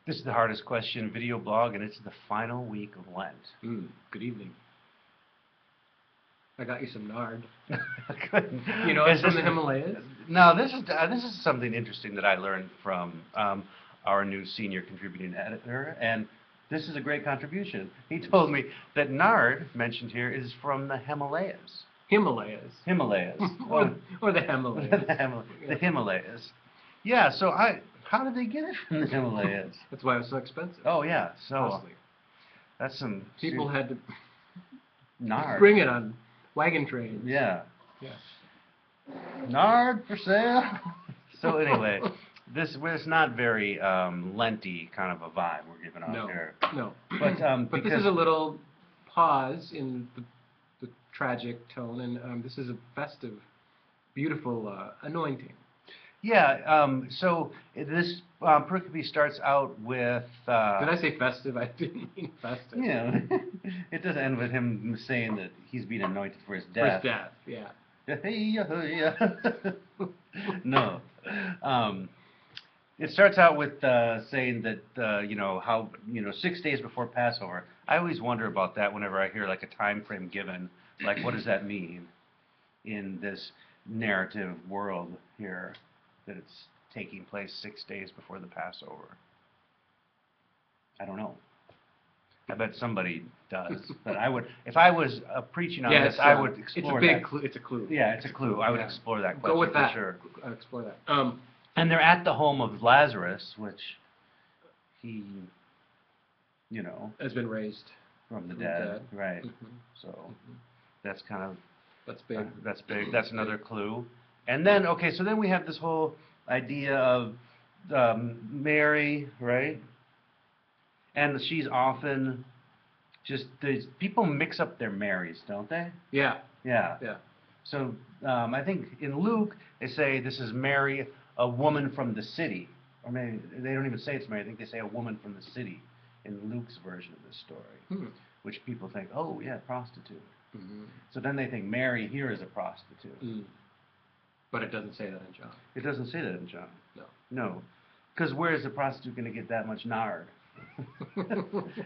This is the Hardest Question video blog, and it's the final week of Lent. Good evening. I got you some nard. Good. You know, it's from the Himalayas. No, this is something interesting that I learned from our new senior contributing editor, and this is a great contribution. He told me that nard mentioned here is from the Himalayas. Himalayas. Himalayas. or the Himalayas. The Himalayas. Yeah, so how did they get it from the Himalayas? That's why it was so expensive. Oh, yeah. So Costly. That's some... People had to nard. bring it on wagon trains. Yeah. Yeah. Nard for sale. So anyway, this was not very Lenty kind of a vibe we're giving off here. No. But this is a little pause in the tragic tone, and this is a festive, beautiful anointing. Yeah, so this pericope starts out with... Did I say festive? I didn't mean festive. Yeah, it does end with him saying that he's being anointed for his death. For his death, yeah. No. It starts out with saying that, how, 6 days before Passover. I always wonder about that whenever I hear, like, a time frame given. Like, what does that mean in this narrative world here, that it's taking place 6 days before the Passover? I don't know. I bet somebody does. But I would, if I was preaching on this, I would explore that. It's a big clue. It's a clue. Yeah, it's a clue. I would explore that question. Go with that. For sure. Explore that. And they're at the home of Lazarus, which he, has been raised from the dead. Right. So that's kind of... That's big. That's big. That's another clue. And then, so then we have this whole idea of Mary, right? And she's often just... people mix up their Marys, don't they? Yeah. Yeah. Yeah. So I think in Luke, they say this is Mary, a woman from the city. Or maybe they don't even say it's Mary. I think they say a woman from the city in Luke's version of this story, which people think, oh, yeah, prostitute. So then they think Mary here is a prostitute. But it doesn't say that in John. It doesn't say that in John. No. No. Because where is a prostitute going to get that much nard?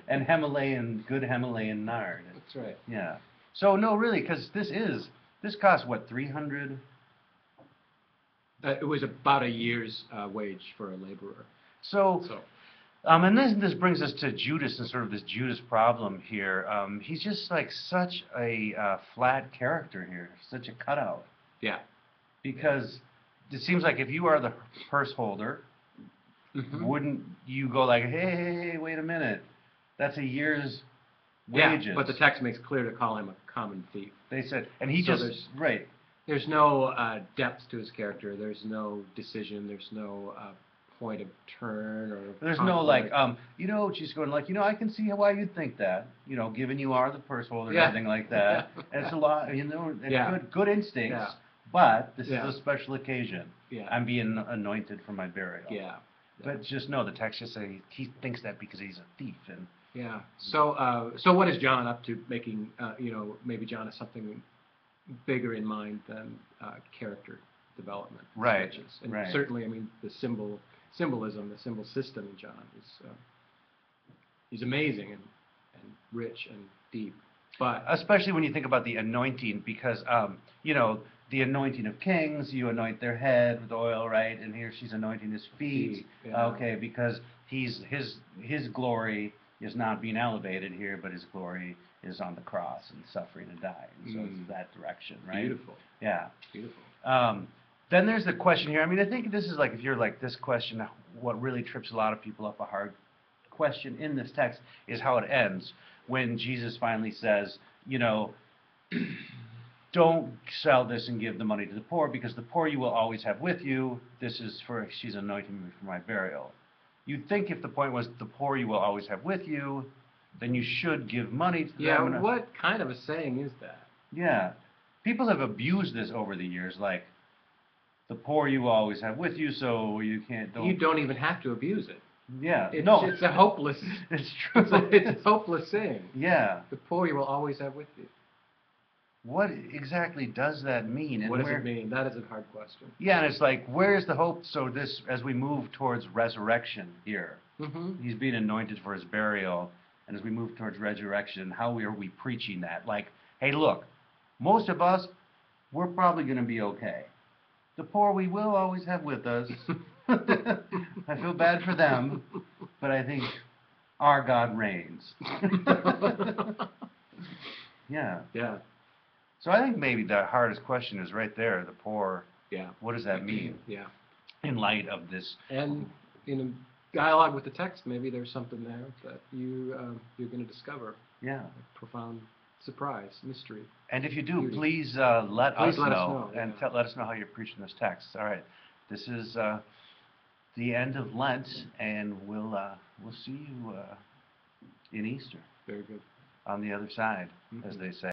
And good Himalayan nard. That's right. Yeah. So, no, really, because this costs, what, 300? It was about a year's wage for a laborer. So and this brings us to Judas and sort of this Judas problem here. He's just like such a flat character here, such a cutout. Yeah. Because it seems like if you are the purse holder, wouldn't you go like, hey, wait a minute, that's a year's wages. Yeah, but the text makes clear to call him a common thief. They said, and he right. There's no depth to his character. There's no decision. There's no point of turn or... There's no like, she's going like, I can see why you'd think that, given you are the purse holder and everything like that. And it's a lot, and good instincts, but this is a special occasion. Yeah. I'm being anointed for my burial. Yeah. But just know, the text just says he thinks that because he's a thief. And yeah. So what is John up to making, maybe John has something bigger in mind than character development. Right. Sketches. And certainly, the symbolism, the symbol system in John is amazing and rich and deep. But especially when you think about the anointing, because the anointing of kings, you anoint their head with oil, right? And here she's anointing his feet. Yeah. Okay, because his glory is not being elevated here, but his glory is on the cross and suffering and dying. So it's that direction, right? Beautiful. Yeah. Beautiful. Then there's the question here. I think this is like, if you're like this question, what really trips a lot of people up, a hard question in this text, is how it ends. When Jesus finally says, don't sell this and give the money to the poor, because the poor you will always have with you. She's anointing me for my burial. You'd think if the point was the poor you will always have with you, then you should give money to them. Yeah, what kind of a saying is that? Yeah. People have abused this over the years, like, the poor you will always have with you, so you You don't even have to abuse it. Yeah. It's a hopeless... It's true. It's a hopeless saying. Yeah. The poor you will always have with you. what exactly does that mean? And What does where, it mean? That is a hard question. yeah, and it's like, where's the hope? So this, as we move towards resurrection here, Mm-hmm. he's being anointed for his burial, and as we move towards resurrection, how are we preaching that? Like, hey, look, most of us, we're probably going to be okay. The poor we will always have with us. I feel bad for them, but I think our God reigns. Yeah. Yeah. So I think maybe the hardest question is right there, the poor. Yeah. What does that mean Yeah. in light of this? And in a dialogue with the text, maybe there's something there that you're going to discover. Yeah. A profound surprise, mystery. And if you do, Beauty. please let Please us let us know, know, and yeah. let us know how you're preaching this text. All right, this is the end of Lent, and we'll see you in Easter Very good. on the other side, as Mhm. they say.